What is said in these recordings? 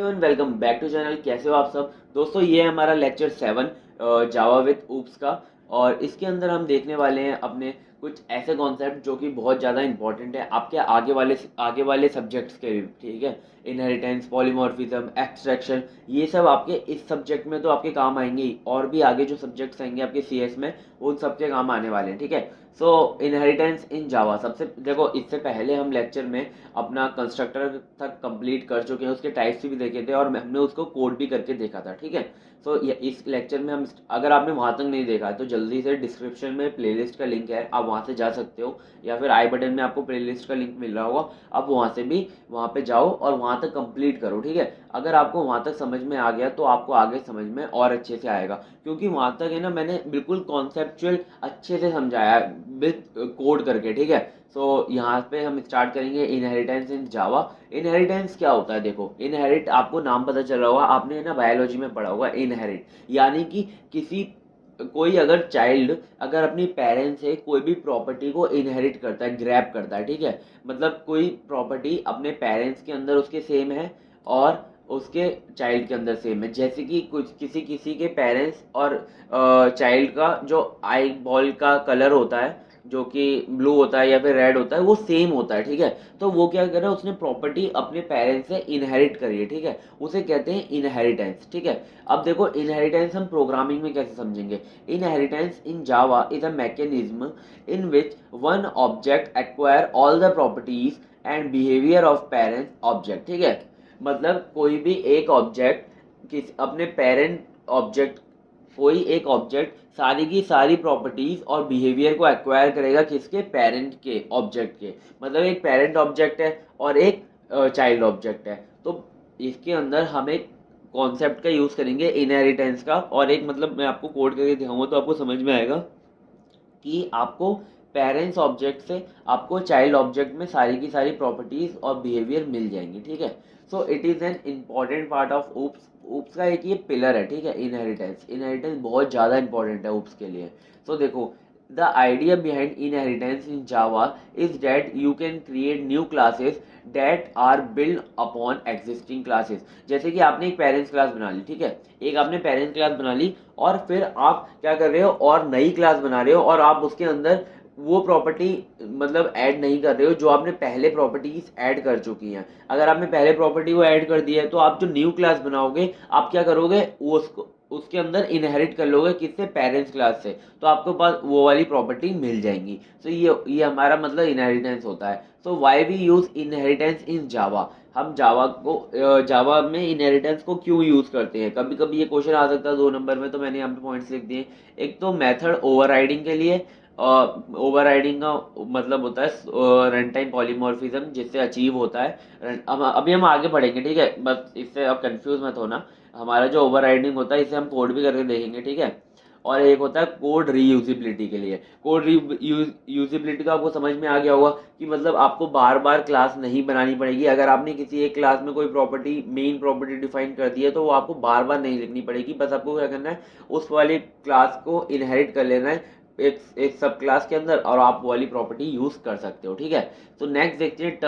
Everyone, welcome back to channel. कैसे हो आप सब दोस्तों? ये है हमारा लेक्चर 7 जावा विद ऊप्स का। और इसके अंदर हम देखने वाले हैं अपने कुछ ऐसे कॉन्सेप्ट जो कि बहुत ज़्यादा इंपॉर्टेंट है आपके आगे वाले सब्जेक्ट्स के लिए। ठीक है, इनहेरिटेंस, पॉलीमॉर्फिज्म, एक्सट्रैक्शन, ये सब आपके इस सब्जेक्ट में तो आपके काम आएंगे ही, और भी आगे जो सब्जेक्ट्स आएंगे आपके सीएस में उन सबके काम आने वाले हैं। ठीक है, सो इनहेरिटेंस इन जावा। सबसे देखो, इससे पहले हम लेक्चर में अपना कंस्ट्रक्टर तक कंप्लीट कर चुके हैं, उसके टाइप्स भी देखे थे और हमने उसको कोड भी करके देखा था। ठीक है, सो इस लेक्चर में हम, अगर आपने वहाँ तक नहीं देखा तो जल्दी से डिस्क्रिप्शन में प्लेलिस्ट का लिंक है, आप वहाँ से जा सकते हो, या फिर आई बटन में आपको प्लेलिस्ट का लिंक मिल रहा होगा, आप वहाँ से भी वहाँ पे जाओ और वहाँ तक कंप्लीट करो। ठीक है, अगर आपको वहाँ तक समझ में आ गया तो आपको आगे समझ में और अच्छे से आएगा, क्योंकि वहाँ तक है ना, मैंने बिल्कुल कॉन्सेप्चुअल अच्छे से समझाया विद कोड करके। ठीक है, सो यहाँ पे हम स्टार्ट करेंगे इनहेरिटेंस इन जावा। इनहेरिटेंस क्या होता है? देखो, इनहेरिट आपको नाम पता चल रहा होगा, आपने ना बायोलॉजी में पढ़ा होगा। इनहेरिट यानी कि किसी कोई अगर चाइल्ड अगर अपनी पेरेंट्स से कोई भी प्रॉपर्टी को इनहेरिट करता है, ग्रैब करता है। ठीक है, मतलब कोई प्रॉपर्टी अपने पेरेंट्स के अंदर उसके सेम है और उसके चाइल्ड के अंदर सेम है। जैसे कि कुछ किसी किसी के पेरेंट्स और चाइल्ड का जो आई बॉल का कलर होता है, जो कि ब्लू होता है या फिर रेड होता है, वो सेम होता है। ठीक है, तो वो क्या करे, उसने प्रॉपर्टी अपने पेरेंट्स से इनहेरिट करी है। ठीक है, उसे कहते हैं इनहेरिटेंस। ठीक है, अब देखो, इनहेरिटेंस हम प्रोग्रामिंग में कैसे समझेंगे? Inheritance in Java is a mechanism in which one object acquire all the properties and behaviour of parent object. ठीक है, मतलब कोई भी एक ऑब्जेक्ट किस अपने पेरेंट ऑब्जेक्ट, कोई एक ऑब्जेक्ट सारी की सारी प्रॉपर्टीज और बिहेवियर को एक्वायर करेगा, किसके? पेरेंट के ऑब्जेक्ट के। मतलब एक पेरेंट ऑब्जेक्ट है और एक चाइल्ड ऑब्जेक्ट है, तो इसके अंदर हम एक कॉन्सेप्ट का यूज करेंगे इनहेरिटेंस का, और एक मतलब मैं आपको कोड करके दिखाऊंगा तो आपको समझ में आएगा कि आपको पेरेंट्स ऑब्जेक्ट से आपको चाइल्ड ऑब्जेक्ट में सारी की सारी प्रॉपर्टीज और बिहेवियर मिल जाएंगी। ठीक है, so it is an important part of oops. Oops का एक ये पिलर है। ठीक है, इनहेरिटेंस। इनहेरिटेंस बहुत ज़्यादा इंपॉर्टेंट है ऊप्स के लिए। सो देखो, the idea behind inheritance in Java is that you can create new classes that are build upon existing classes. जैसे कि आपने एक पेरेंट्स क्लास बना ली। ठीक है, एक आपने पेरेंट्स क्लास बना ली और फिर आप क्या कर रहे हो, और नई क्लास बना रहे हो और आप उसके अंदर वो प्रॉपर्टी मतलब ऐड नहीं कर रहे हो जो आपने पहले प्रॉपर्टीज ऐड कर चुकी हैं। अगर आपने पहले प्रॉपर्टी को ऐड कर दिया है तो आप जो न्यू क्लास बनाओगे, आप क्या करोगे, वो उसको उसके अंदर इनहेरिट कर लोगे, किससे? पेरेंट्स क्लास से, तो आपके पास वो वाली प्रॉपर्टी मिल जाएंगी। तो ये हमारा मतलब इनहेरिटेंस होता है। So why we use inheritance in Java? हम जावा में इनहेरिटेंस को क्यों यूज करते हैं? कभी कभी ये क्वेश्चन आ सकता है 2 नंबर में, तो मैंने यहाँ पे पॉइंट्स लिख दिए। एक तो मेथड ओवरराइडिंग के लिए, ओवरराइडिंग का मतलब होता है रन टाइम पॉलीमॉर्फिज्म, जिससे अचीव होता है। अभी हम आगे बढ़ेंगे। ठीक है, बस इससे अब कंफ्यूज मत होना। हमारा जो ओवरराइडिंग होता है इसे हम कोड भी करके देखेंगे। ठीक है, और एक होता है कोड रीयूजिबिलिटी के लिए। कोड रीयूजिबिलिटी तो आपको समझ में आ गया होगा कि मतलब आपको बार बार क्लास नहीं बनानी पड़ेगी। अगर आपने किसी एक क्लास में कोई प्रॉपर्टी, मेन प्रॉपर्टी डिफाइन कर दी है, तो वो आपको बार बार नहीं लिखनी पड़ेगी। बस आपको क्या करना है, उस वाली क्लास को इनहेरिट कर लेना है एक सब क्लास के अंदर, और आप वो वाली प्रॉपर्टी यूज कर सकते हो। ठीक है, तो नेक्स्ट देखते हैं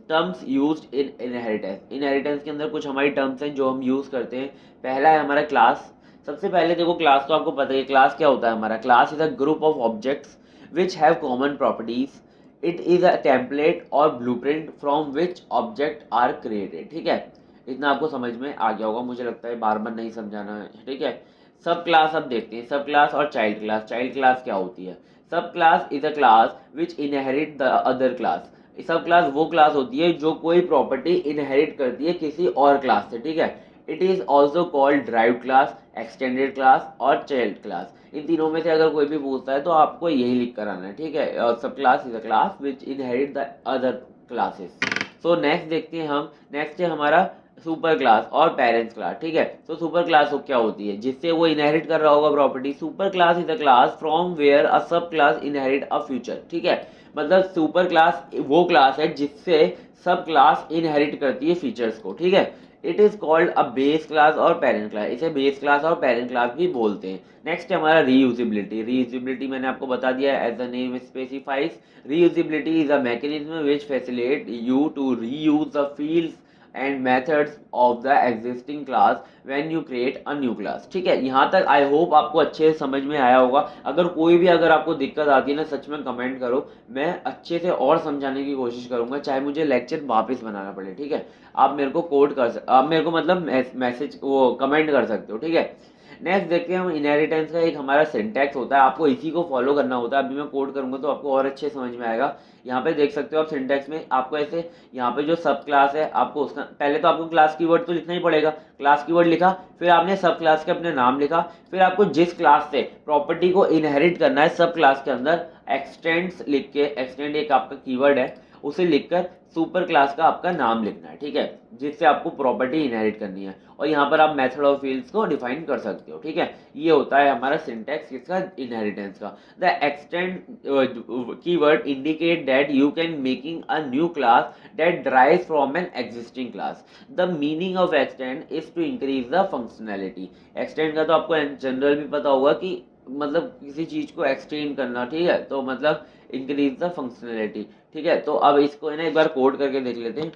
terms used in inheritance. Inheritance के अंदर कुछ हमारी टर्म्स हैं जो हम यूज करते हैं। पहला है हमारा क्लास। सबसे पहले देखो, क्लास तो आपको पता है, क्लास क्या होता है हमारा? Class is a group of objects which have common properties. It is a template और blueprint from which object are created. ठीक है, इतना आपको समझ में आ गया होगा, मुझे लगता है बार बार नहीं समझाना है। ठीक है, सब क्लास अब देखते हैं। सब क्लास और चाइल्ड क्लास। चाइल्ड क्लास क्या होती है? सब class is a class which inherit the other class. सब क्लास वो क्लास होती है जो कोई प्रॉपर्टी इनहेरिट करती है किसी और क्लास से। ठीक है, it is also called drive class, extended class और चाइल्ड क्लास। इन तीनों में से अगर कोई भी पूछता है तो आपको यही लिख कर आना है। ठीक है, सब class is a class which inherit the other classes. So next देखते हैं हम। नेक्स्ट है हमारा सुपर क्लास और पेरेंट्स क्लास। ठीक है, तो सुपर क्लास वो क्या होती है? जिससे वो इनहेरिट कर रहा होगा property. Super class is a class from where a sub class inherit a future. ठीक है, मतलब सुपर क्लास वो क्लास है जिससे सब क्लास इनहेरिट करती है फीचर्स को। ठीक है, it is called a base class और पेरेंट क्लास। इसे बेस क्लास और पेरेंट क्लास भी बोलते हैं। नेक्स्ट है हमारा रीयूजिबिलिटी। रीयूजिबिलिटी मैंने आपको बता दिया है, as the name specifies, reusability is a mechanism which facilitate you to reuse the fields and methods of the existing class when you create a new class. ठीक है, यहाँ तक आई होप आपको अच्छे से समझ में आया होगा। अगर कोई भी अगर आपको दिक्कत आती है ना, सच में कमेंट करो, मैं अच्छे से और समझाने की कोशिश करूंगा, चाहे मुझे लेक्चर वापस बनाना पड़े। ठीक है, आप मेरे को आप मेरे को मतलब मैसेज वो कमेंट कर सकते हो। ठीक है, नेक्स्ट देखते हैं हम इनहेरिटेंस का एक हमारा सिंटैक्स होता है, आपको इसी को फॉलो करना होता है। अभी मैं कोड करूंगा तो आपको और अच्छे समझ में आएगा। यहाँ पे देख सकते हो आप सिंटैक्स में आपको ऐसे, यहाँ पे जो सब क्लास है आपको उसका पहले तो आपको क्लास कीवर्ड तो लिखना ही पड़ेगा। क्लास कीवर्ड लिखा, फिर आपने सब क्लास के अपने नाम लिखा, फिर आपको जिस क्लास से प्रॉपर्टी को इनहेरिट करना है सब क्लास के अंदर एक्सटेंड्स लिख के, एक्सटेंड एक आपका कीवर्ड है, उसे लिखकर सुपर क्लास का आपका नाम लिखना है। ठीक है, जिससे आपको प्रॉपर्टी इनहेरिट करनी है, और यहाँ पर आप मेथड ऑफ फील्ड्स को डिफाइन कर सकते हो। ठीक है, ये होता है हमारा सिंटैक्स किसका, इनहेरिटेंस का। The extend keyword indicate that you can making a new class that derives from an existing class. The meaning of extend is to increase the functionality. extend का तो आपको जनरल भी पता होगा कि मतलब किसी चीज को एक्सटेंड करना। ठीक है, तो मतलब इंक्रीज द फंक्शनैलिटी। ठीक है, तो अब इसको है ना एक बार कोड करके देख लेते हैं।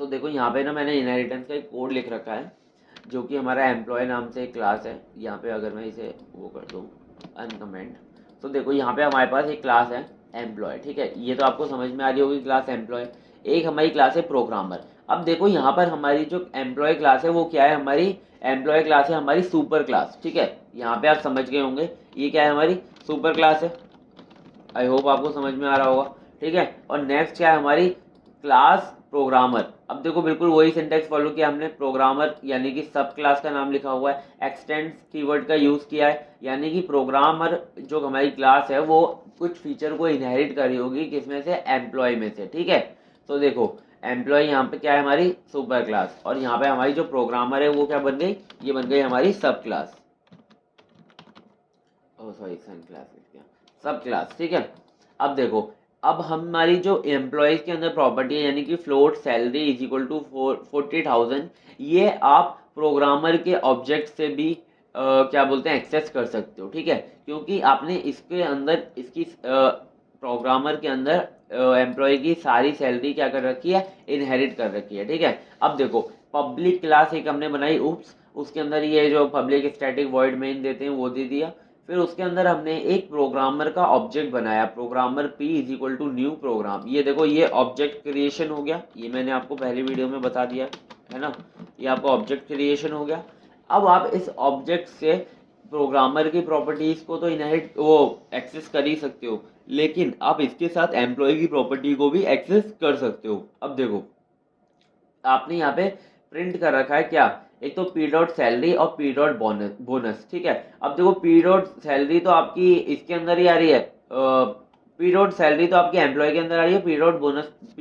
तो देखो यहाँ पे ना मैंने इनहेरिटेंस का एक कोड लिख रखा है, जो कि हमारा एम्प्लॉय नाम से एक क्लास है। यहाँ पे अगर मैं इसे वो कर दूँ अनकमेंट, तो देखो यहाँ पे हमारे पास एक क्लास है एम्प्लॉय। ठीक है, ये तो आपको समझ में आ रही होगी क्लास एम्प्लॉय। एक हमारी क्लास है प्रोग्रामर। अब देखो यहाँ पर हमारी जो एम्प्लॉय क्लास है वो क्या है, हमारी एम्प्लॉय क्लास है हमारी सुपर क्लास। ठीक है, यहाँ पे आप समझ गए होंगे ये क्या है, हमारी सुपर क्लास है। आई होप आपको समझ में आ रहा होगा। ठीक है, और नेक्स्ट क्या है, हमारी क्लास प्रोग्रामर। अब देखो बिल्कुल वही सिंटेक्स फॉलो किया हमने, प्रोग्रामर यानी कि सब क्लास का नाम लिखा हुआ है, एक्सटेंड कीवर्ड का यूज किया है, यानी कि प्रोग्रामर जो हमारी क्लास है वो कुछ फीचर को इनहेरिट करी होगी, किसमें से, एम्प्लॉय में से। ठीक है, तो देखो एम्प्लॉय यहाँ पे क्या है, हमारी सुपर क्लास, और यहाँ पे हमारी जो प्रोग्रामर है वो क्या बन गई, ये बन गई हमारी सब क्लास। ओ सॉरी, सन क्लास लिख दिया, सब क्लास। ठीक है, अब देखो अब हमारी जो एम्प्लॉयज के अंदर प्रॉपर्टी है, यानी कि float salary is equal to 40,000, ये आप प्रोग्रामर के ऑब्जेक्ट से भी क्या बोलते हैं एक्सेस कर सकते हो। ठीक है, क्योंकि आपने इसके अंदर इसकी प्रोग्रामर के अंदर एम्प्लॉय की सारी सैलरी क्या कर रखी है, इनहेरिट कर रखी है। ठीक है, अब देखो पब्लिक क्लास एक हमने बनाई उप्स, उसके अंदर ये जो पब्लिक स्टैटिक वॉइड मेन देते हैं वो दे दिया, फिर उसके अंदर हमने एक प्रोग्रामर का ऑब्जेक्ट बनाया, programmer p is equal to new program. ये देखो ये ऑब्जेक्ट क्रिएशन हो गया, ये मैंने आपको पहली वीडियो में बता दिया है ना, ये आपका ऑब्जेक्ट क्रिएशन हो गया। अब आप इस ऑब्जेक्ट से प्रोग्रामर की प्रॉपर्टीज को तो इनहेरिट वो एक्सेस कर ही सकते हो, लेकिन आप इसके साथ एम्प्लॉय की प्रॉपर्टी को भी एक्सेस कर सकते हो। अब देखो आपने यहाँ पे प्रिंट कर रखा है क्या, एक तो पी डॉट सैलरी और पी डॉट बोनस। ठीक है, अब देखो पी डॉट सैलरी तो आपकी इसके अंदर ही आ रही है, पी डॉट सैलरी तो आपकी एम्प्लॉय के अंदर आ रही है, पी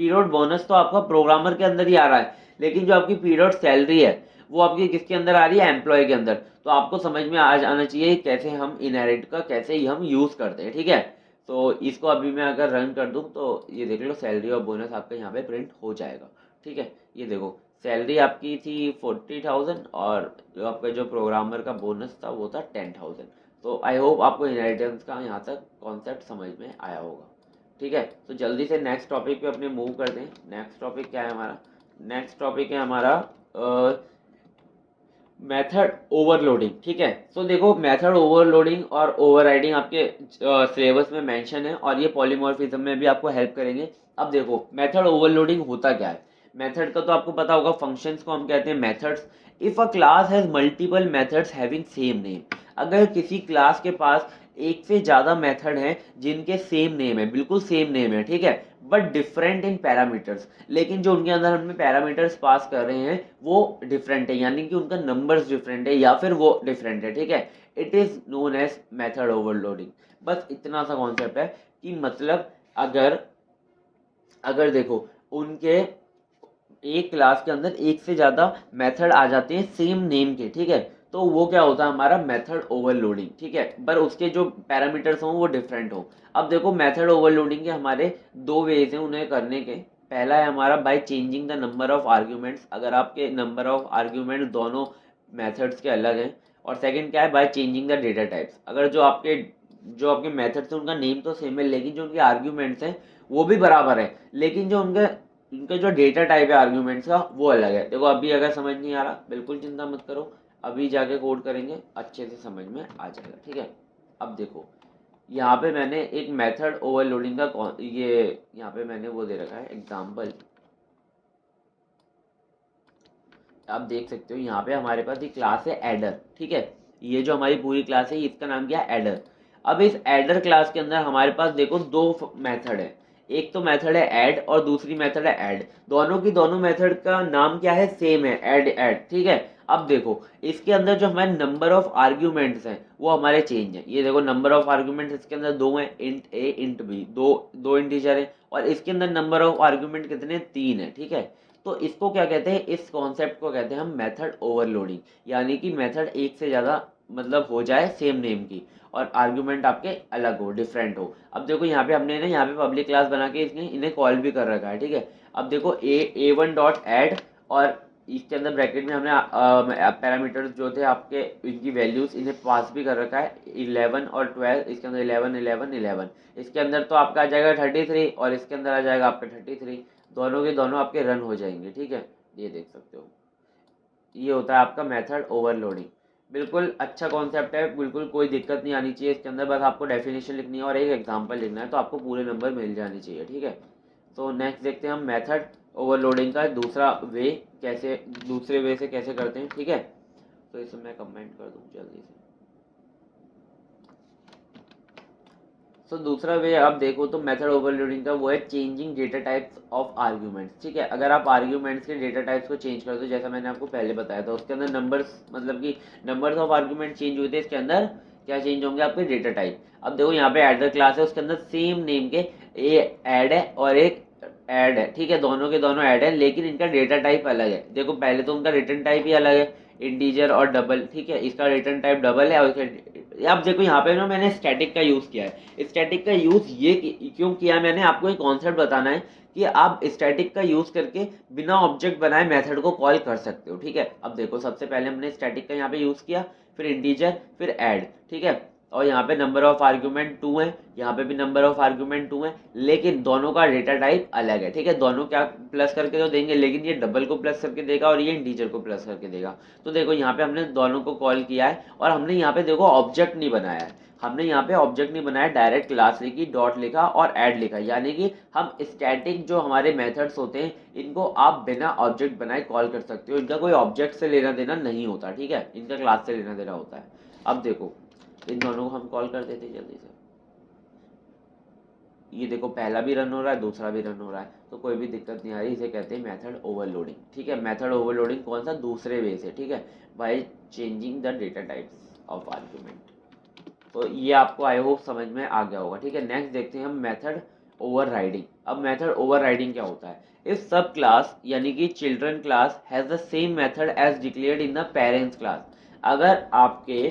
डॉट बोनस तो आपका प्रोग्रामर के अंदर ही आ रहा है, लेकिन जो आपकी पी डॉट सैलरी है वो आपकी किसके अंदर आ रही है, एम्प्लॉय के अंदर। तो आपको समझ में आ जाना चाहिए कैसे हम इनहेरिट का कैसे हम यूज करते हैं। ठीक है, तो इसको अभी मैं अगर रन कर दूं तो ये देख लो सैलरी और बोनस आपका यहाँ पे प्रिंट हो जाएगा। ठीक है, ये देखो सैलरी आपकी थी 40,000 और जो आपका जो प्रोग्रामर का बोनस था वो था 10,000। तो आई होप आपको इनहेरिटेंस का यहाँ तक कॉन्सेप्ट समझ में आया होगा। ठीक है, तो जल्दी से नेक्स्ट टॉपिक पे अपने मूव करते हैं। नेक्स्ट टॉपिक क्या है हमारा, नेक्स्ट टॉपिक है हमारा मेथड ओवरलोडिंग। ठीक है, तो देखो मेथड ओवरलोडिंग और ओवरराइडिंग आपके सिलेबस में मेंशन है, और ये पॉलीमॉर्फिज्म में भी आपको हेल्प करेंगे। अब देखो मेथड ओवरलोडिंग होता क्या है, मेथड का तो आपको पता होगा, फंक्शंस को हम कहते हैं methods. If a class has multiple methods having same name, अगर किसी क्लास के पास एक से ज्यादा मेथड हैं जिनके सेम नेम है, बिल्कुल सेम नेम है, ठीक है, बट डिफरेंट इन पैरामीटर्स, लेकिन जो उनके अंदर हमने पैरामीटर्स पास कर रहे हैं वो डिफरेंट है, यानी कि उनका नंबर्स डिफरेंट है या फिर वो डिफरेंट है। ठीक है, it is known as method overloading. बस इतना सा कॉन्सेप्ट है कि मतलब अगर अगर देखो उनके एक क्लास के अंदर एक से ज्यादा मेथड आ जाते हैं सेम नेम के, ठीक है, तो वो क्या होता है हमारा मेथड ओवरलोडिंग। ठीक है, पर उसके जो पैरामीटर्स हों वो डिफरेंट हो। अब देखो मेथड ओवरलोडिंग के हमारे दो वेज हैं उन्हें करने के। पहला है हमारा by changing the number of arguments, अगर आपके नंबर ऑफ आर्ग्यूमेंट दोनों मेथड्स के अलग हैं, और सेकंड क्या है by changing the data types, अगर जो आपके मेथड्स हैं उनका नेम तो सेम है लेकिन जो उनके आर्ग्यूमेंट्स हैं वो भी बराबर है, लेकिन जो उनके इनका जो डेटा टाइप है आर्ग्यूमेंट्स का वो अलग है। देखो अभी अगर समझ नहीं आ रहा बिल्कुल चिंता मत करो, अभी जाके कोड करेंगे अच्छे से समझ में आ जाएगा, ठीक है। अब देखो यहाँ पे मैंने एक मेथड ओवरलोडिंग का ये यहाँ पे मैंने वो दे रखा है एग्जाम्पल। आप देख सकते हो यहाँ पे हमारे पास एक क्लास है एडर, ठीक है। ये जो हमारी पूरी क्लास है इसका नाम क्या है, एडर। अब इस एडर क्लास के अंदर हमारे पास देखो दो मेथड है। एक तो मेथड है ऐड और दूसरी मेथड है ऐड। दोनों की दोनों मेथड का नाम क्या है, सेम है, ऐड ऐड, ठीक है। अब देखो इसके अंदर जो हमारे नंबर ऑफ आर्ग्यूमेंट्स हैं वो हमारे चेंज है। ये देखो नंबर ऑफ आर्ग्यूमेंट्स इसके अंदर दो हैं, इंट ए इंट बी, दो दो इंटीजर है। और इसके अंदर नंबर ऑफ आर्ग्यूमेंट कितने, तीन है, ठीक है। तो इसको क्या कहते हैं, इस कॉन्सेप्ट को कहते हैं हम मेथड ओवरलोडिंग। यानी कि मेथड एक से ज़्यादा मतलब हो जाए सेम नेम की और आर्ग्यूमेंट आपके अलग हो, डिफरेंट हो। अब देखो यहाँ पे हमने ना यहाँ पे पब्लिक क्लास बना के इसने इन्हें कॉल भी कर रखा है, ठीक है। अब देखो ए वन डॉट एड और इसके अंदर ब्रैकेट में हमने पैरामीटर्स जो थे आपके इनकी वैल्यूज इन्हें पास भी कर रखा है 11 और 12। इसके अंदर 11 11 11, इसके अंदर तो आपका आ जाएगा 33 और इसके अंदर आ जाएगा आपका 33। दोनों के दोनों आपके रन हो जाएंगे, ठीक है। ये देख सकते हो, ये होता है आपका मेथड ओवरलोडिंग। बिल्कुल अच्छा कॉन्सेप्ट है, बिल्कुल कोई दिक्कत नहीं आनी चाहिए इसके अंदर। बस आपको डेफिनेशन लिखनी है और एक एग्जांपल लिखना है तो आपको पूरे नंबर मिल जाने चाहिए, ठीक है। तो नेक्स्ट देखते हैं हम मेथड ओवरलोडिंग का दूसरा वे कैसे, दूसरे वे से कैसे करते हैं, ठीक है। तो इसे मैं कमेंट कर दूँ जल्दी से। सो दूसरा वे आप देखो तो मेथड ओवरलोडिंग का वो है changing data types of arguments, ठीक है। अगर आप आर्ग्यूमेंट्स के डेटा टाइप्स को चेंज कर दो, जैसा मैंने आपको पहले बताया था, उसके अंदर नंबर्स मतलब कि नंबर्स ऑफ आर्ग्यूमेंट चेंज हुए थे, इसके अंदर क्या चेंज होंगे आपके डेटा टाइप। अब देखो यहाँ पे एड द क्लास है, उसके अंदर सेम नेम के ए ऐड है और एक ऐड है, ठीक है। दोनों के दोनों ऐड है लेकिन इनका डेटा टाइप अलग है। देखो पहले तो उनका रिटर्न टाइप ही अलग है, इंटीजर और डबल, ठीक है। इसका रिटर्न टाइप डबल है और अब देखो यहाँ पे ना मैंने स्टैटिक का यूज किया है। स्टैटिक का यूज ये क्यों किया मैंने, आपको एक कॉन्सेप्ट बताना है कि आप स्टैटिक का यूज करके बिना ऑब्जेक्ट बनाए मेथड को कॉल कर सकते हो, ठीक है। अब देखो सबसे पहले हमने स्टैटिक का यहाँ पे यूज किया, फिर इंटीजर, फिर ऐड, ठीक है। और यहाँ पे नंबर ऑफ आर्ग्यूमेंट 2 है, यहाँ पे भी नंबर ऑफ आर्ग्यूमेंट 2 है, लेकिन दोनों का डेटा टाइप अलग है, ठीक है। दोनों क्या प्लस करके तो देंगे लेकिन ये डबल को प्लस करके देगा और ये इंटीजर को प्लस करके देगा। तो देखो यहाँ पे हमने दोनों को कॉल किया है और हमने यहाँ पे देखो ऑब्जेक्ट नहीं बनाया है। हमने यहाँ पे ऑब्जेक्ट नहीं बनाया, डायरेक्ट क्लास लिखी, डॉट लिखा और ऐड लिखा। यानी कि हम स्टैटिक जो हमारे मेथड्स होते हैं इनको आप बिना ऑब्जेक्ट बनाए कॉल कर सकते हो। इनका कोई ऑब्जेक्ट से लेना देना नहीं होता, ठीक है। इनका क्लास से लेना देना होता है। अब देखो इन दोनों को हम कॉल कर देते जल्दी से। ये देखो पहला भी रन हो रहा है, दूसरा भी रन हो रहा है, तो कोई भी दिक्कत नहीं आ रही। इसे कहते हैं मेथड ओवरलोडिंग, ठीक है। मेथड ओवरलोडिंग कौन सा, दूसरे वे से, ठीक है, by changing the data types of argument. तो ये आपको आई होप समझ में आ गया होगा, ठीक है। नेक्स्ट देखते हैं हम मेथड ओवरराइडिंग। अब मेथड ओवरराइडिंग क्या होता है, इफ सब क्लास यानी कि children class has the same method as declared in the parents class. अगर आपके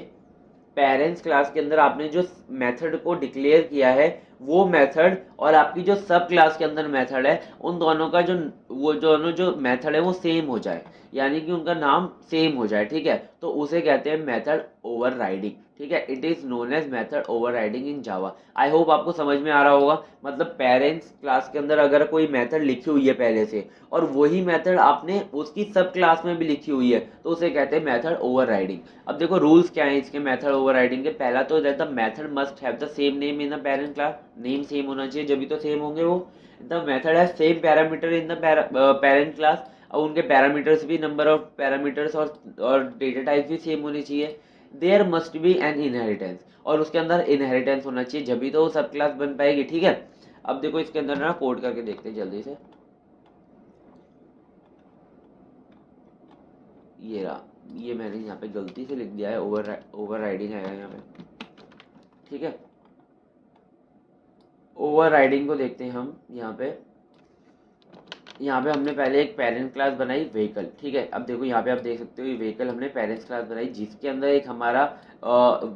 पेरेंट्स क्लास के अंदर आपने जो मेथड को डिक्लेयर किया है वो मेथड और आपकी जो सब क्लास के अंदर मेथड है उन दोनों का जो वो दोनों जो मेथड है वो सेम हो जाए, यानी कि उनका नाम सेम हो जाए, ठीक है, तो उसे कहते हैं मेथड ओवरराइडिंग, ठीक है। It is known as method overriding in Java. I hope आपको समझ में आ रहा होगा। मतलब पेरेंट्स क्लास के अंदर अगर कोई मेथड लिखी हुई है पहले से और वही मेथड आपने उसकी सब क्लास में भी लिखी हुई है तो उसे कहते हैं मेथड ओवरराइडिंग। अब देखो रूल्स क्या है इसके मेथड ओवरराइडिंग के। पहला तो the method must have the same name in the parent class, name same होना चाहिए जब भी तो सेम होंगे वो। The method has same parameter in the parent class, और उनके पैरामीटर्स भी नंबर ऑफ पैरामीटर्स और डेटा टाइप भी सेम होनी चाहिए। There must be an inheritance, और उसके अंदर इनहेरिटेंस होना चाहिए जब भी तो वो सब क्लास बन पाएगी, ठीक है। अब देखो इसके अंदर ना कोड करके देखते हैं जल्दी से। ये रहा, ये मैंने यहाँ पे गलती से लिख दिया है, ओवर राइडिंग आएगा यहाँ पे, ठीक है। ओवर राइडिंग को देखते हैं हम यहाँ पे। यहाँ पे हमने पहले एक पेरेंट क्लास बनाई व्हीकल, ठीक है। अब देखो यहाँ पे आप देख सकते हो ये व्हीकल हमने पेरेंट्स क्लास बनाई जिसके अंदर एक हमारा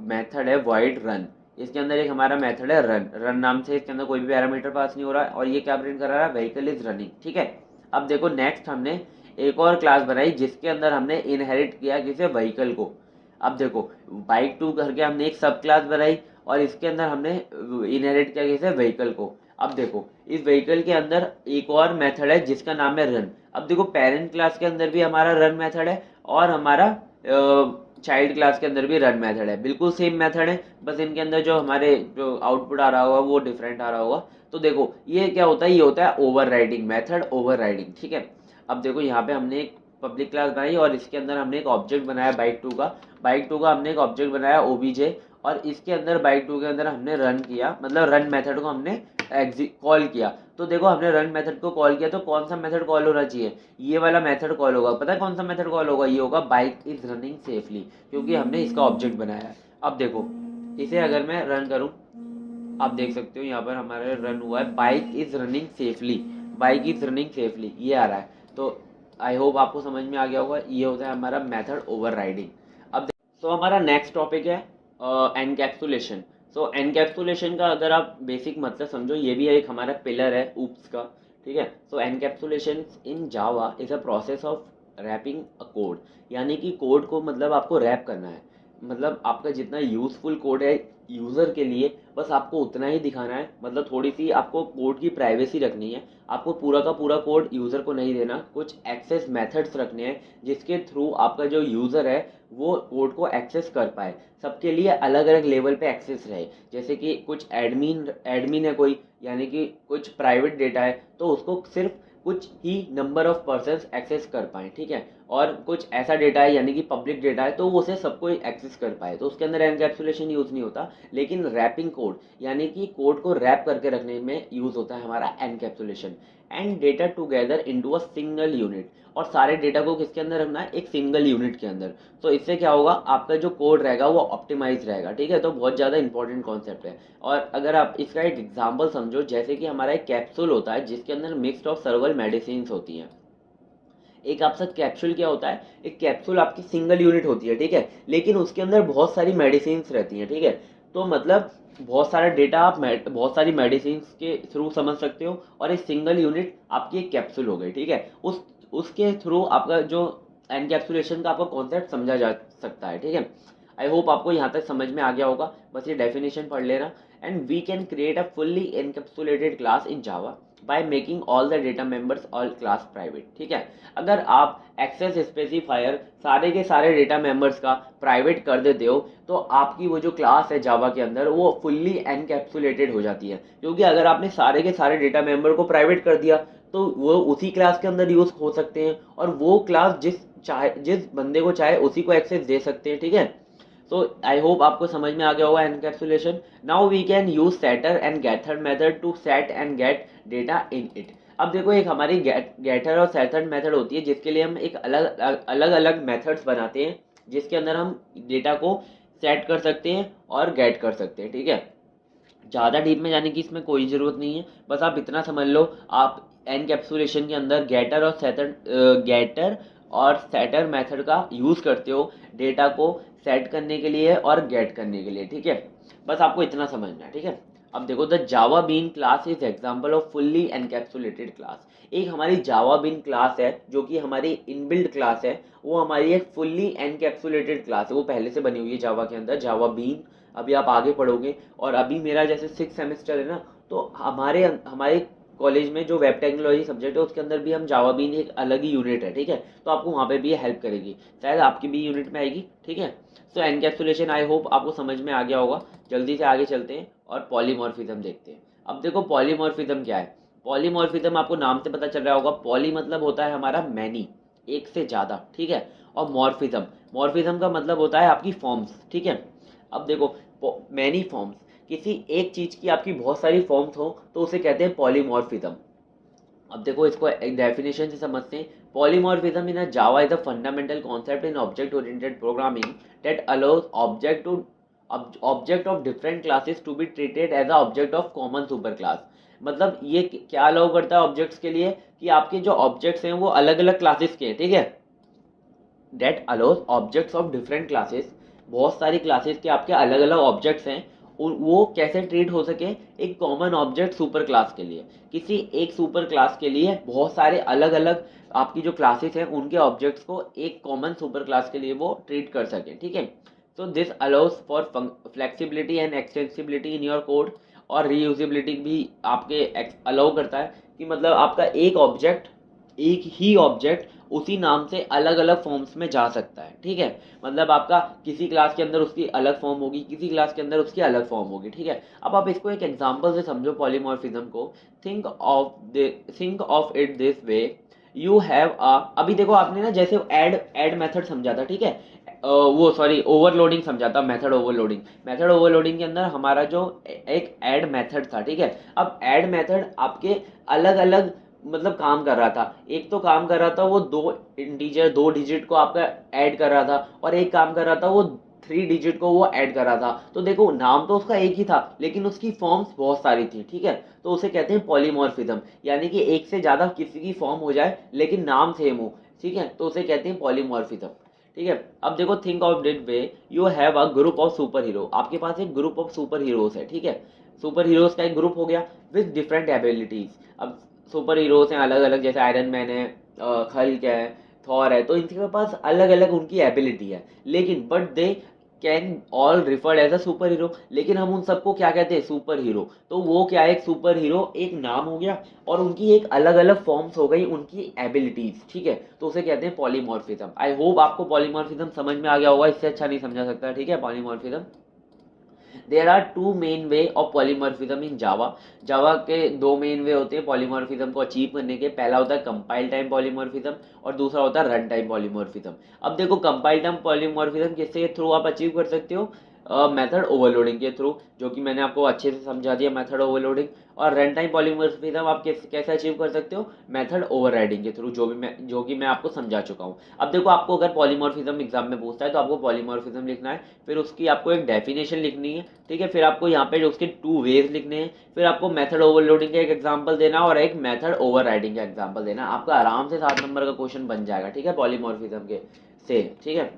मेथड है वॉइड रन। इसके अंदर एक हमारा मेथड है रन, रन नाम से इसके अंदर कोई भी पैरामीटर पास नहीं हो रहा है और ये क्या प्रिंट कर रहा है, व्हीकल इज रनिंग, ठीक है। अब देखो नेक्स्ट हमने एक और क्लास बनाई जिसके अंदर हमने इनहेरिट किया किसे, व्हीकल को। अब देखो बाइक टू करके हमने एक सब क्लास बनाई और इसके अंदर हमने इनहेरिट किया किसे, व्हीकल को। अब देखो इस व्हीकल के अंदर एक और मेथड है जिसका नाम है रन। अब देखो पेरेंट क्लास के अंदर भी हमारा रन मेथड है और हमारा चाइल्ड क्लास के अंदर भी रन मेथड है, बिल्कुल सेम मेथड है, बस इनके अंदर जो हमारे जो आउटपुट आ रहा होगा वो डिफरेंट आ रहा होगा। तो देखो ये क्या होता है, ये होता है over riding method, over riding, ठीक है। अब देखो यहाँ पे हमने एक पब्लिक क्लास बनाई और इसके अंदर हमने एक ऑब्जेक्ट बनाया बाइक टू का, बाइक टू का हमने एक ऑब्जेक्ट बनाया ओबीजे, और इसके अंदर बाइक टू के अंदर हमने रन किया, मतलब रन मेथड को हमने कॉल किया। तो देखो हमने रन मेथड को कॉल किया तो कौन सा मेथड कॉल होना चाहिए, ये वाला मेथड कॉल होगा। पता है कौन सा मेथड कॉल होगा, ये होगा बाइक इज रनिंग सेफली, क्योंकि हमने इसका ऑब्जेक्ट बनाया है। अब देखो इसे अगर मैं रन करूं, आप देख सकते हो यहाँ पर हमारा रन हुआ है bike is running safely, bike is running safely ये आ रहा है। तो आई होप आपको समझ में आ गया होगा, ये होता है हमारा मेथड ओवर राइडिंग। अब तो हमारा नेक्स्ट टॉपिक है एनकैप्सुलेशन। सो एनकैप्सुलेशन का अगर आप बेसिक मतलब समझो, ये भी एक हमारा पिलर है ऊप्स का, ठीक है। So encapsulation in Java is a process of wrapping a code, यानी कि कोड को मतलब आपको रैप करना है, मतलब आपका जितना यूजफुल कोड है यूज़र के लिए बस आपको उतना ही दिखाना है, मतलब थोड़ी सी आपको कोड की प्राइवेसी रखनी है, आपको पूरा का पूरा कोड यूज़र को नहीं देना, कुछ एक्सेस मेथड्स रखने हैं जिसके थ्रू आपका जो यूज़र है वो कोड को एक्सेस कर पाए, सबके लिए अलग अलग लेवल पे एक्सेस रहे। जैसे कि कुछ एडमिन एडमिन है कोई, यानी कि कुछ प्राइवेट डेटा है तो उसको सिर्फ कुछ ही नंबर ऑफ पर्सन्स एक्सेस कर पाए, ठीक है। और कुछ ऐसा डेटा है यानी कि पब्लिक डेटा है तो वो उसे सबको एक्सेस कर पाए, तो उसके अंदर एनकैप्सुलेशन यूज़ नहीं होता। लेकिन रैपिंग कोड यानी कि कोड को रैप करके रखने में यूज़ होता है हमारा encapsulation. And data together into a single unit, और सारे डेटा को किसके अंदर रखना है, एक सिंगल यूनिट के अंदर। तो इससे क्या होगा, आपका जो कोड रहेगा वो ऑप्टिमाइज रहेगा, ठीक है। तो बहुत ज़्यादा इंपॉर्टेंट कॉन्सेप्ट है। और अगर आप इसका एक एग्जांपल समझो, जैसे कि हमारा एक कैप्सूल होता है जिसके अंदर मिक्स्ड ऑफ सर्वल मेडिसिन होती हैं। एक आपका कैप्सूल क्या होता है, एक कैप्सूल आपकी सिंगल यूनिट होती है, ठीक है, लेकिन उसके अंदर बहुत सारी मेडिसिन रहती हैं, ठीक है। तो मतलब बहुत सारा डेटा आप बहुत सारी मेडिसिन के थ्रू समझ सकते हो, और एक सिंगल यूनिट आपकी एक कैप्सूल हो गई, ठीक है। उसके थ्रू आपका जो एनकैप्सुलेशन का आपका कॉन्सेप्ट समझा जा सकता है, ठीक है। आई होप आपको यहाँ तक समझ में आ गया होगा, बस ये डेफिनेशन पढ़ लेना। And we can create a fully encapsulated class in Java by making all the data members all class private, ठीक है। अगर आप एक्सेस स्पेसिफायर सारे के सारे डेटा मेंबर्स का प्राइवेट कर देते हो तो आपकी वो जो क्लास है जावा के अंदर वो फुल्ली एनकैप्सुलेटेड हो जाती है, क्योंकि अगर आपने सारे के सारे डेटा मेंबर को प्राइवेट कर दिया तो वो उसी क्लास के अंदर यूज हो सकते हैं, और वो क्लास जिस बंदे को चाहे उसी को एक्सेस दे सकते हैं, ठीक है। सो आई होप आपको समझ में आ गया होगा encapsulation. Now we can use setter and getter method to set and get data in it. अब देखो एक हमारी गेटर और सेटर मेथड होती है जिसके लिए हम एक अलग अलग मेथड्स बनाते हैं जिसके अंदर हम डेटा को सेट कर सकते हैं और गेट कर सकते हैं, ठीक है। ज़्यादा डीप में जाने की इसमें कोई ज़रूरत नहीं है, बस आप इतना समझ लो, आप एनकैप्सुलेशन के अंदर गेटर और सेटर मेथड का यूज़ करते हो डेटा को सेट करने के लिए और गेट करने के लिए, ठीक है। बस आपको इतना समझना है, ठीक है। अब देखो the Java bean class is example of fully encapsulated class. एक हमारी जावा बीन क्लास है जो कि हमारी इनबिल्ट क्लास है, वो हमारी एक फुल्ली एनकैप्सुलेटेड क्लास है, वो पहले से बनी हुई है जावा के अंदर, जावा बीन। अभी आप आगे पढ़ोगे, और अभी मेरा जैसे 6 सेमेस्टर है ना, तो हमारे कॉलेज में जो वेब टेक्नोलॉजी सब्जेक्ट है उसके अंदर भी हम जावा बीन एक अलग ही यूनिट है, ठीक है। तो आपको वहाँ पे भी हेल्प करेगी, शायद आपकी भी यूनिट में आएगी, ठीक है। सो एनकैप्सुलेशन आई होप आपको समझ में आ गया होगा। जल्दी से आगे चलते हैं और पॉलीमॉर्फिज्म देखते हैं। अब देखो पॉलीमॉर्फिज्म क्या है। पॉलीमॉर्फिज्म आपको नाम से पता चल रहा होगा, पॉली मतलब होता है हमारा मैनी, एक से ज़्यादा, ठीक है। और मॉर्फिज्म, मॉर्फिज्म का मतलब होता है आपकी फॉर्म्स, ठीक है। अब देखो मैनी फॉर्म्स, किसी एक चीज की आपकी बहुत सारी फॉर्म्स हो तो उसे कहते हैं पॉलीमॉर्फिज्म। अब देखो इसको एक डेफिनेशन से समझते हैं। Polymorphism in a Java is a fundamental concept in object oriented programming that allows object of different classes to be treated as a object of common super class. मतलब ये क्या अलाउ करता है ऑब्जेक्ट्स के लिए, कि आपके जो ऑब्जेक्ट्स हैं वो अलग अलग क्लासेस के हैं, ठीक है। That allows objects of different classes, बहुत सारी क्लासेस के आपके अलग अलग ऑब्जेक्ट्स हैं, वो कैसे ट्रीट हो सके, एक कॉमन ऑब्जेक्ट सुपर क्लास के लिए, किसी एक सुपर क्लास के लिए बहुत सारे अलग अलग आपकी जो क्लासेस हैं उनके ऑब्जेक्ट्स को एक कॉमन सुपर क्लास के लिए वो ट्रीट कर सके, ठीक है। So this allows for flexibility and extensibility in your code. और रीयूजेबिलिटी भी आपके अलाउ करता है कि मतलब आपका एक ऑब्जेक्ट, एक ही ऑब्जेक्ट उसी नाम से अलग अलग फॉर्म्स में जा सकता है, ठीक है। मतलब आपका किसी क्लास के अंदर उसकी अलग फॉर्म होगी, किसी क्लास के अंदर उसकी अलग फॉर्म होगी, ठीक है। अब आप इसको एक एग्जांपल से समझो पॉलीमॉर्फिज्म को। Think of it this way, you have a, अभी देखो आपने ना जैसे ऐड मेथड समझा था, ठीक है। वो सॉरी ओवरलोडिंग समझा था, मेथड ओवरलोडिंग के अंदर हमारा जो एक ऐड मेथड था, ठीक है। अब ऐड मेथड आपके अलग अलग मतलब काम कर रहा था। एक तो काम कर रहा था वो दो डिजिट को आपका ऐड कर रहा था, और एक काम कर रहा था वो 3 डिजिट को वो ऐड कर रहा था। तो देखो नाम तो उसका एक ही था, लेकिन उसकी फॉर्म्स बहुत सारी थी, ठीक है। तो उसे कहते हैं पॉलीमॉर्फिज्म, यानी कि एक से ज्यादा किसी की फॉर्म हो जाए लेकिन नाम सेम हो, ठीक है, तो उसे कहते हैं पॉलीमॉर्फिज्म, ठीक है। अब देखो think of this way, you have a group of super hero, आपके पास एक ग्रुप ऑफ सुपर हीरोज है, ठीक है। सुपर हीरोज का एक ग्रुप हो गया विद डिफरेंट एबिलिटीज। अब सुपर हीरोज हैं अलग अलग, जैसे आयरन मैन है, हल्क है, थॉर है, तो इनके पास अलग अलग उनकी एबिलिटी है, लेकिन but they can all referred as a super hero. लेकिन हम उन सबको क्या कहते हैं? Super hero. तो वो क्या है? एक सुपर हीरो एक नाम हो गया, और उनकी एक अलग अलग फॉर्म्स हो गई उनकी एबिलिटीज, ठीक है। तो उसे कहते हैं पॉलीमॉर्फिज्म। आई होप आपको पॉलीमॉर्फिज्म समझ में आ गया होगा, इससे अच्छा नहीं समझा सकता, ठीक है, polymorphism. There are two main way of polymorphism in Java. Java के दो मेन वे होते हैं पॉलीमॉर्फिज्म को अचीव करने के। पहला होता है कंपाइल टाइम पॉलीमॉर्फिज्म, और दूसरा होता है रन टाइम पॉलीमॉर्फिज्म। अब देखो कंपाइल टाइम पॉलीमॉर्फिज्म किसके थ्रू आप अचीव कर सकते हो? मेथड ओवरलोडिंग के थ्रू, जो कि मैंने आपको अच्छे से समझा दिया, मेथड ओवरलोडिंग। और रन टाइम पॉलीमॉर्फिज्म आप कैसे अचीव कर सकते हो? मेथड ओवरराइडिंग के थ्रू, जो कि मैं आपको समझा चुका हूँ। अब देखो आपको अगर पॉलीमॉर्फिज्म एग्जाम में पूछता है तो आपको पॉलीमॉर्फिज्म लिखना है, फिर उसकी आपको एक डेफिनेशन लिखनी है, ठीक है। फिर आपको यहाँ पे उसके 2 वेज लिखने हैं, फिर आपको मेथड ओवरलोडिंग का एक एग्जांपल देना और एक मेथड ओवरराइडिंग का एग्जांपल देना। आपका आराम से 7 नंबर का क्वेश्चन बन जाएगा, ठीक है, पॉलीमॉर्फिज्म के से, ठीक है।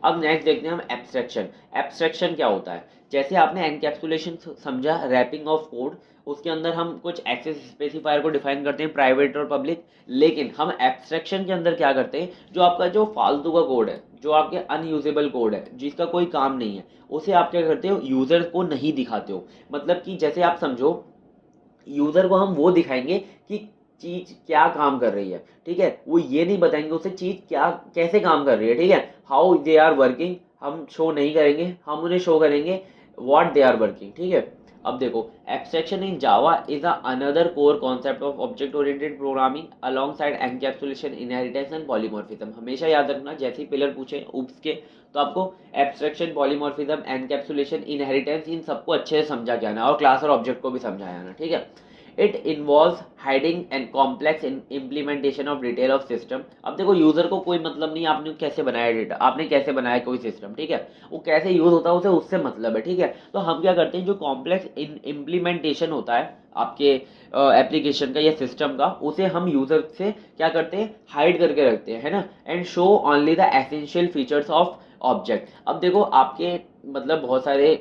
अब नेक्स्ट देखते हैं हम एब्स्ट्रैक्शन। एब्स्ट्रैक्शन क्या होता है? जैसे आपने एनकैप्सुलेशन समझा, रैपिंग ऑफ कोड, उसके अंदर हम कुछ एक्सेस स्पेसिफायर को डिफाइन करते हैं, प्राइवेट और पब्लिक। लेकिन हम एब्स्ट्रैक्शन के अंदर क्या करते हैं? जो आपका जो फालतू का कोड है, जो आपके अनयूजेबल कोड है, जिसका कोई काम नहीं है, उसे आप क्या करते हो? यूजर को नहीं दिखाते हो। मतलब कि जैसे आप समझो, यूजर को हम वो दिखाएंगे कि चीज क्या काम कर रही है, ठीक है। वो ये नहीं बताएंगे उसे चीज क्या कैसे काम कर रही है, ठीक है। हाउ दे आर वर्किंग हम शो नहीं करेंगे, हम उन्हें शो करेंगे व्हाट दे आर वर्किंग, ठीक है। अब देखो abstraction in Java is another core concept of object oriented programming alongside encapsulation, inheritance and polymorphism. हमेशा याद रखना, जैसे ही पिलर पूछे उप्स के, तो आपको एब्स्ट्रैक्शन, पॉलीमॉर्फिज्म, एनकैप्सुलेशन, इनहेरिटेंस, इन सबको अच्छे से समझा के आना, और क्लास और ऑब्जेक्ट को भी समझाया आना, ठीक है। It involve hiding and complex implementation of detail of system. अब देखो यूजर को कोई मतलब नहीं आपने कैसे बनाया डेटा, आपने कैसे बनाया कोई सिस्टम, ठीक है। वो कैसे यूज होता है उसे उससे मतलब है, ठीक है। तो हम क्या करते हैं, जो कॉम्प्लेक्स इम्प्लीमेंटेशन होता है आपके एप्लीकेशन का या सिस्टम का, उसे हम यूजर से क्या करते हैं? हाइड करके रखते हैं, है ना। And show only the essential features of object. अब देखो आपके मतलब बहुत सारे,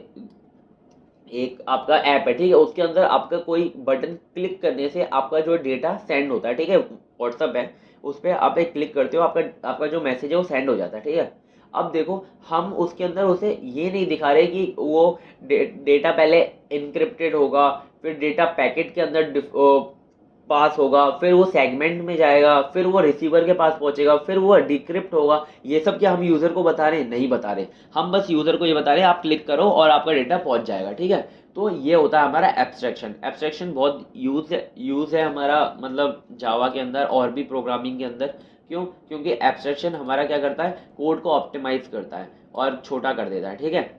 एक आपका ऐप है, ठीक है, उसके अंदर आपका कोई बटन क्लिक करने से आपका जो डेटा सेंड होता है, ठीक है, व्हाट्सअप है, उस पर आप एक क्लिक करते हो, आपका आपका जो मैसेज है वो सेंड हो जाता है, ठीक है। अब देखो हम उसके अंदर उसे ये नहीं दिखा रहे कि वो डेटा पहले इनक्रिप्टेड होगा, फिर डेटा पैकेट के अंदर पास होगा, फिर वो सेगमेंट में जाएगा, फिर वो रिसीवर के पास पहुंचेगा, फिर वो डिक्रिप्ट होगा। ये सब क्या हम यूजर को बता रहे हैं? नहीं बता रहे। हम बस यूजर को ये बता रहे हैं आप क्लिक करो और आपका डेटा पहुंच जाएगा, ठीक है। तो ये होता है हमारा एब्स्ट्रैक्शन। एब्स्ट्रैक्शन बहुत यूज है हमारा मतलब जावा के अंदर और भी प्रोग्रामिंग के अंदर। क्यों? क्योंकि एब्स्ट्रैक्शन हमारा क्या करता है? कोड को ऑप्टिमाइज करता है और छोटा कर देता है, ठीक है।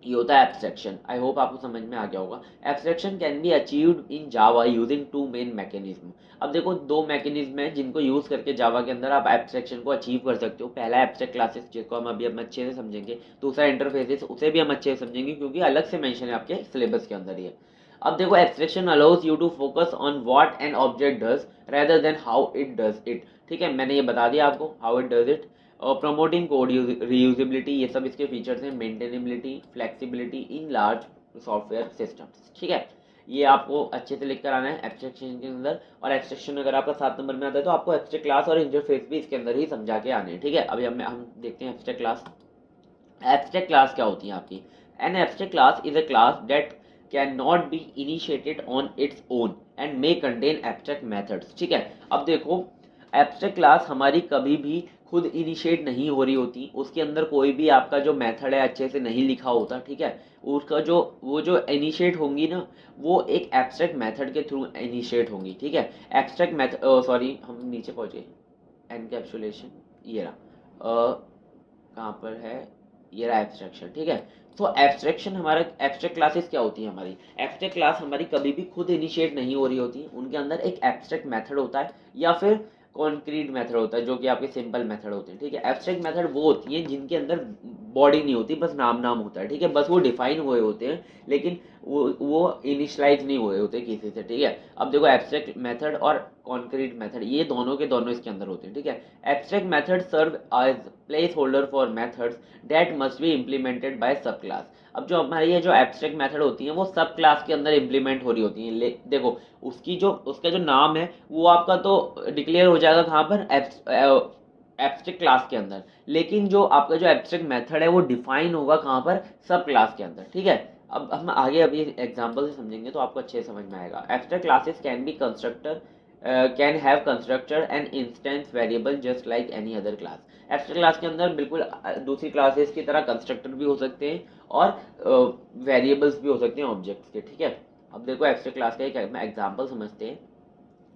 ये होता है एब्स्ट्रैक्शन। आई होप आपको समझ में आ गया होगा। Abstraction can be achieved in Java using 2 main mechanism. अब देखो 2 मैकेनिज्म है जिनको यूज करके जावा के अंदर आप एब्स्ट्रैक्शन को अचीव कर सकते हो। पहला एब्स्ट्रैक्ट क्लासेस, जिसको हम अभी हम अच्छे से समझेंगे। दूसरा इंटरफेसेस, उसे भी हम अच्छे से समझेंगे क्योंकि अलग से मेंशन है आपके सिलेबस के अंदर ही है। अब देखो abstraction allows you to focus on what an object does rather than how it does it, ठीक है। मैंने ये बता दिया आपको हाउ इट डज इट। और प्रमोटिंग कोड रीयूजेबिलिटी, ये सब इसके फीचर्स हैं। Maintainability, flexibility in large software systems, ठीक है। ये आपको अच्छे से लिख कर आना है एब्स्ट्रैक्शन के अंदर। और एब्स्ट्रैक्शन अगर आपका 7 नंबर में आता है तो आपको एब्स्ट्रैक्ट क्लास और इंटरफेस भी इसके अंदर ही समझा के आने हैं, ठीक है। अभी हम देखते हैं एब्स्ट्रैक्ट क्लास। एब्स्ट्रैक्ट क्लास क्या होती है आपकी? An abstract class is a class that can not be initiated on its own and may contain abstract methods. ठीक है, अब देखो एब्स्ट्रैक्ट क्लास हमारी कभी भी खुद इनिशिएट नहीं हो रही होती, उसके अंदर कोई भी आपका जो मेथड है अच्छे से नहीं लिखा होता। ठीक है, उसका जो वो जो इनिशिएट होंगी ना, वो एक एब्स्ट्रैक्ट मेथड के थ्रू इनिशिएट होंगी। ठीक है, एब्स्ट्रैक्ट मेथड, सॉरी हम नीचे पहुंचे, एनकैप्सुलेशन, ये रहा, कहाँ पर है, ये रहा एब्स्ट्रैक्शन। ठीक है, तो एब्स्ट्रैक्शन हमारा, एब्स्ट्रैक्ट क्लासेस क्या होती है हमारी, एब्स्ट्रैक्ट क्लास हमारी कभी भी खुद इनिशिएट नहीं हो रही होती, उनके अंदर एक एब्स्ट्रैक्ट मेथड होता है या फिर कॉन्क्रीट मेथड होता है, जो कि आपके सिंपल मेथड होते हैं। ठीक है, एब्स्ट्रैक्ट मेथड वो होती है जिनके अंदर बॉडी नहीं होती, बस नाम नाम होता है। ठीक है, बस वो डिफाइन हुए होते हैं लेकिन वो इनिशलाइज नहीं हुए होते किसी से। ठीक है, अब देखो एब्स्ट्रैक्ट मेथड और कॉन्क्रीट मेथड ये दोनों के दोनों इसके अंदर होते हैं। ठीक है, abstract method serve as place holder for methods that must be implemented by sub class. अब जो हमारी ये जो एब्स्ट्रैक्ट मेथड होती है वो सब क्लास के अंदर इम्प्लीमेंट हो रही होती है। देखो उसका जो नाम है वो आपका तो डिक्लेयर हो जाएगा कहाँ पर, एब्स्ट्रैक्ट क्लास के अंदर, लेकिन जो आपका जो एब्स्ट्रैक्ट मेथड है वो डिफाइन होगा कहाँ पर, सब क्लास के अंदर। ठीक है, अब हम आगे अभी एग्जांपल से समझेंगे तो आपको अच्छे से समझ में आएगा। Abstract classes can be constructor can have constructor and instance variable just like any other class. Abstract class के अंदर बिल्कुल दूसरी क्लासेस की तरह कंस्ट्रक्टर भी हो सकते हैं और वेरिएबल्स भी हो सकते हैं ऑब्जेक्ट्स के। ठीक है, अब देखो एब्स्ट्रैक्ट क्लास का एक एग्जांपल समझते हैं।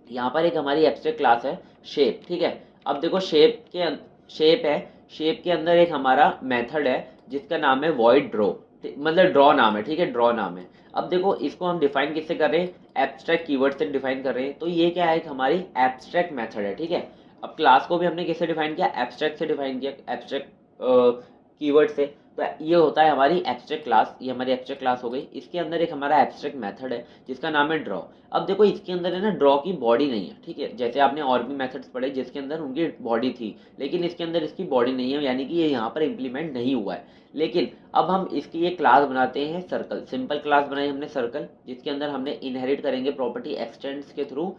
यहाँ पर एक हमारी एब्स्ट्रैक्ट क्लास है शेप। ठीक है, अब देखो शेप है, शेप के अंदर एक हमारा मेथड है जिसका नाम है वॉइड ड्रॉ, मतलब ड्रॉ नाम है। ठीक है, ड्रॉ नाम है। अब देखो इसको हम डिफाइन किससे कर रहे हैं, एब्स्ट्रैक्ट कीवर्ड से डिफाइन कर रहे हैं, तो ये क्या है, एक हमारी एब्स्ट्रैक्ट मेथड है। ठीक है, अब क्लास को भी हमने किससे डिफाइन किया, एब्स्ट्रैक्ट से डिफाइन किया, एब्स्ट्रैक्ट कीवर्ड से। तो ये होता है हमारी एब्स्ट्रैक्ट क्लास, ये हमारी एब्स्ट्रैक्ट क्लास हो गई। इसके अंदर एक हमारा एब्स्ट्रैक्ट मेथड है जिसका नाम है ड्रॉ। अब देखो इसके अंदर है ना, ड्रॉ की बॉडी नहीं है। ठीक है, जैसे आपने और भी मेथड्स पढ़े जिसके अंदर उनकी बॉडी थी, लेकिन इसके अंदर इसकी बॉडी नहीं है, यानी कि ये यहाँ पर इम्प्लीमेंट नहीं हुआ है। लेकिन अब हम इसकी ये क्लास बनाते हैं सर्कल, सिंपल क्लास बनाई हमने सर्कल, जिसके अंदर हमने इनहेरिट करेंगे प्रॉपर्टी एक्सटेंड्स के थ्रू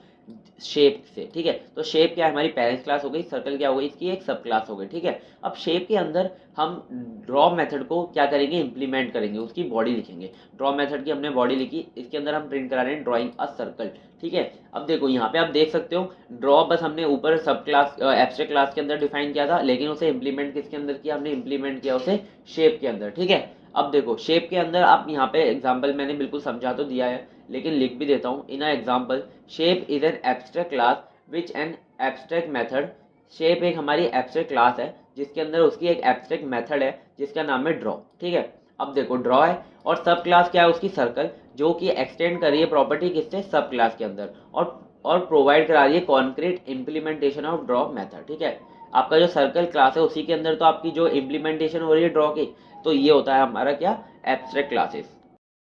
शेप से। ठीक है, तो शेप क्या है, हमारी पेरेंट्स क्लास हो गई, सर्कल क्या हो गई, इसकी एक सब क्लास हो गई। ठीक है, अब शेप के अंदर हम ड्रॉ मेथड को क्या करेंगे, इंप्लीमेंट करेंगे, उसकी बॉडी लिखेंगे। ड्रॉ मेथड की हमने बॉडी लिखी, इसके अंदर हम प्रिंट करा रहे हैं ड्रॉइंग अ सर्कल। ठीक है, अब देखो यहाँ पे आप देख सकते हो ड्रॉ बस हमने ऊपर सब क्लास एब्स्ट्रैक्ट क्लास के अंदर डिफाइन किया था, लेकिन उसे इंप्लीमेंट किसके अंदर किया, हमने इंप्लीमेंट किया उसे शेप के अंदर। ठीक है, अब देखो शेप के अंदर आप यहाँ पे एग्जाम्पल मैंने बिल्कुल समझा तो दिया है, लेकिन लिख भी देता हूँ। In example shape is an abstract class which an abstract method. Shape एक हमारी एब्स्ट्रैक्ट क्लास है जिसके अंदर उसकी एक एब्स्ट्रैक्ट मेथड है जिसका नाम है ड्रॉ। ठीक है, अब देखो ड्रॉ है और सब क्लास क्या है उसकी, सर्कल, जो कि एक्सटेंड कर रही है प्रॉपर्टी किससे, सब क्लास के अंदर, और प्रोवाइड करा रही है concrete implementation of draw method. ठीक है, आपका जो सर्कल क्लास है उसी के अंदर तो आपकी जो इम्प्लीमेंटेशन हो रही है ड्रॉ की, तो ये होता है हमारा क्या, एब्स्ट्रैक्ट क्लासेस।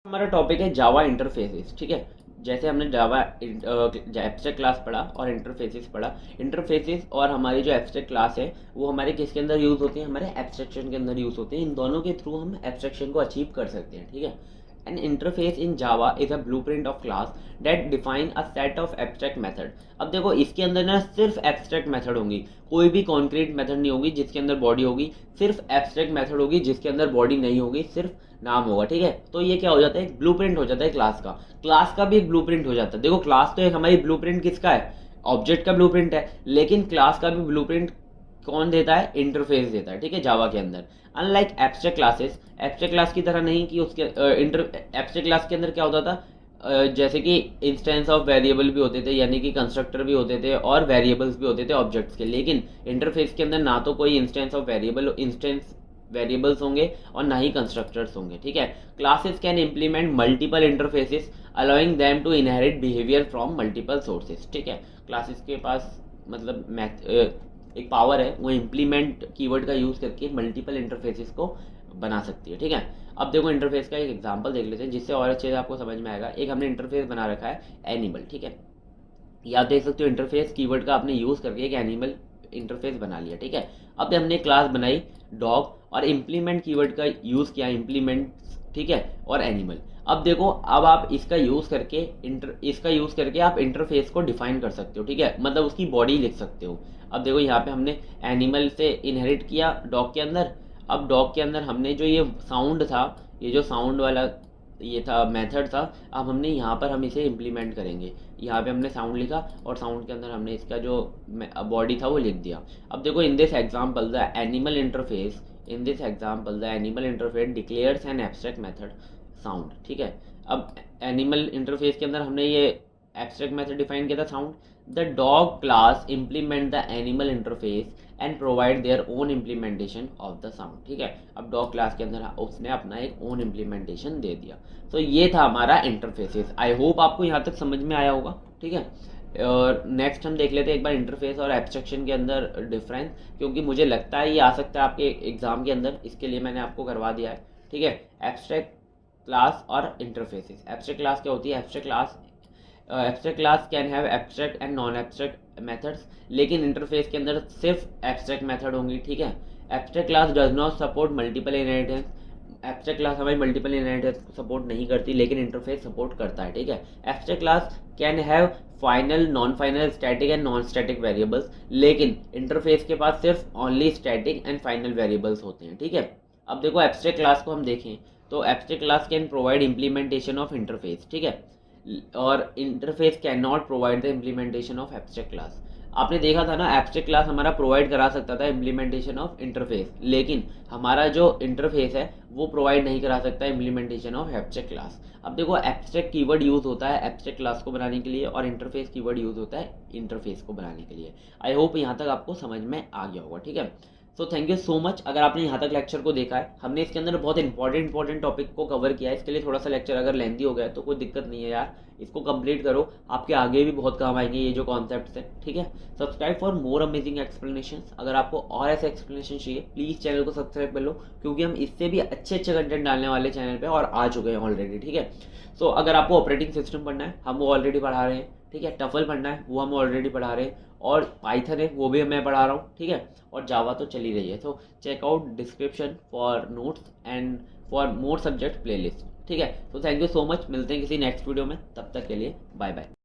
हमारा टॉपिक है जावा इंटरफेसेस। ठीक है, जैसे हमने जावा एब्स्ट्रैक्ट क्लास पढ़ा और इंटरफेसेस पढ़ा, इंटरफेसेस और हमारी जो एब्स्ट्रैक्ट क्लास है वो हमारे किसके अंदर यूज़ होती है, हमारे एब्स्ट्रैक्शन के अंदर यूज़ होते हैं। इन दोनों के थ्रू हम एब्स्ट्रैक्शन को अचीव कर सकते हैं। ठीक है, N interface in Java is a blueprint of class that define a set of abstract method. अब देखो इसके अंदर ना सिर्फ एब्स्ट्रैक्ट मेथड होंगी, कोई भी कॉन्क्रीट मेथड नहीं होगी जिसके अंदर बॉडी होगी, सिर्फ एब्स्ट्रैक्ट मेथड होगी जिसके अंदर बॉडी नहीं होगी, सिर्फ नाम होगा। ठीक है, तो ये क्या हो जाता है, एक ब्लूप्रिंट हो जाता है क्लास का, क्लास का भी एक ब्लूप्रिंट हो जाता है। देखो क्लास तो एक हमारी ब्लूप्रिंट किसका है, ऑब्जेक्ट का ब्लूप्रिंट है, लेकिन क्लास का भी ब्लूप्रिंट कौन देता है, इंटरफेस देता है। ठीक है, जावा के अंदर unlike abstract classes, abstract class की तरह नहीं कि उसके एब्स्ट्रैक्ट क्लास के अंदर क्या होता था, जैसे कि इंस्टेंस ऑफ वेरिएबल भी होते थे, यानी कि कंस्ट्रक्टर भी होते थे और वेरिएबल्स भी होते थे ऑब्जेक्ट्स के, लेकिन इंटरफेस के अंदर ना तो कोई इंस्टेंस ऑफ वेरिएबल्स होंगे और ना ही कंस्ट्रक्टर्स होंगे। ठीक है, classes can implement multiple interfaces allowing them to inherit behaviour from multiple sources. ठीक है, क्लासेस के पास मतलब एक पावर है, वो इम्प्लीमेंट कीवर्ड का यूज़ करके मल्टीपल इंटरफेसेस को बना सकती है। ठीक है, अब देखो इंटरफेस का एक एग्जांपल देख लेते हैं जिससे और अच्छे से आपको समझ में आएगा। एक हमने इंटरफेस बना रखा है एनिमल। ठीक है, ये आप देख सकते हो इंटरफेस कीवर्ड का आपने यूज़ करके एक एनिमल इंटरफेस बना लिया। ठीक है, अब हमने क्लास बनाई डॉग और इम्प्लीमेंट कीवर्ड का यूज़ किया, इम्प्लीमेंट, ठीक है, और एनिमल। अब देखो अब आप इसका यूज़ करके आप इंटरफेस को डिफाइन कर सकते हो। ठीक है, मतलब उसकी बॉडी लिख सकते हो। अब देखो यहाँ पे हमने एनिमल से इनहेरिट किया डॉग के अंदर, अब डॉग के अंदर हमने जो ये साउंड था, ये जो साउंड वाला ये था मेथड था। अब हमने यहाँ पर हम इसे इम्प्लीमेंट करेंगे। यहाँ पे हमने साउंड लिखा और साउंड के अंदर हमने इसका जो बॉडी था वो लिख दिया। अब देखो in this example the animal interface, in this example the animal interface declares an abstract method sound, ठीक है। अब एनिमल इंटरफेस के अंदर हमने ये एब्स्ट्रैक्ट मेथड डिफाइन किया था sound. The dog class implement the animal interface and provide their own implementation of the sound, ठीक है। अब डॉग क्लास के अंदर उसने अपना एक ओन इम्प्लीमेंटेशन दे दिया। तो ये था हमारा इंटरफेसेस। आई होप आपको यहाँ तक समझ में आया होगा, ठीक है। और नेक्स्ट हम देख लेते हैं एक बार इंटरफेस और एब्स्ट्रैक्शन के अंदर डिफरेंस, क्योंकि मुझे लगता है ये आ सकता है आपके एग्जाम के अंदर, इसके लिए मैंने आपको करवा दिया है, ठीक है। एब्स्ट्रैक्ट क्लास और इंटरफेसेस। एब्स्ट्रैक्ट क्लास क्या होती है? Abstract class can have abstract and non abstract methods, लेकिन इंटरफेस के अंदर सिर्फ एब्स्ट्रैक्ट मेथड होंगी, ठीक है। Abstract class does not support multiple inheritance. Abstract class हमारी मल्टीपल इनहेरिटेंस को सपोर्ट नहीं करती, लेकिन इंटरफेस सपोर्ट करता है, ठीक है। Abstract class can have final, non final, static and non static variables, लेकिन इंटरफेस के पास सिर्फ only static and final variables होते हैं, ठीक है। अब देखो एब्स्ट्रैक्ट क्लास को हम देखें तो abstract class can provide implementation of interface, ठीक है, और interface can not provide the implementation of abstract class. आपने देखा था ना, एब्स्ट्रैक्ट क्लास हमारा प्रोवाइड करा सकता था इम्प्लीमेंटेशन ऑफ इंटरफेस, लेकिन हमारा जो इंटरफेस है वो प्रोवाइड नहीं करा सकता इम्प्लीमेंटेशन ऑफ एब्स्ट्रैक्ट क्लास। अब देखो एब्स्ट्रैक्ट कीवर्ड यूज होता है एब्स्ट्रैक्ट क्लास को बनाने के लिए और इंटरफेस कीवर्ड यूज होता है इंटरफेस को बनाने के लिए। आई होप यहाँ तक आपको समझ में आ गया होगा, ठीक है। So thank you so much. अगर आपने यहाँ तक लेक्चर को देखा है, हमने इसके अंदर बहुत इंपॉर्टेंट टॉपिक को कवर किया है। इसके लिए थोड़ा सा लेक्चर अगर लेंथी हो गया तो कोई दिक्कत नहीं है यार, इसको कंप्लीट करो, आपके आगे भी बहुत काम आएंगे ये जो कॉन्सेप्ट्स हैं, ठीक है। Subscribe for more amazing explanation. अगर आपको और ऐसे एक्सप्लेनेशन चाहिए प्लीज़ चैनल को सब्सक्राइब कर लो, क्योंकि हम इससे भी अच्छे कंटेंट डालने वाले चैनल पे और आ चुके हैं ऑलरेडी, ठीक है। सो अगर आपको ऑपरेटिंग सिस्टम पढ़ना है हम वो ऑलरेडी पढ़ा रहे हैं, ठीक है। टफल पढ़ना है वो हम ऑलरेडी पढ़ा रहे हैं, और पाइथन है वो भी मैं पढ़ा रहा हूँ, ठीक है। और जावा तो चली रही है। तो check out description for notes and for more subject playlist, ठीक है। तो थैंक यू सो मच, मिलते हैं किसी नेक्स्ट वीडियो में, तब तक के लिए बाय बाय।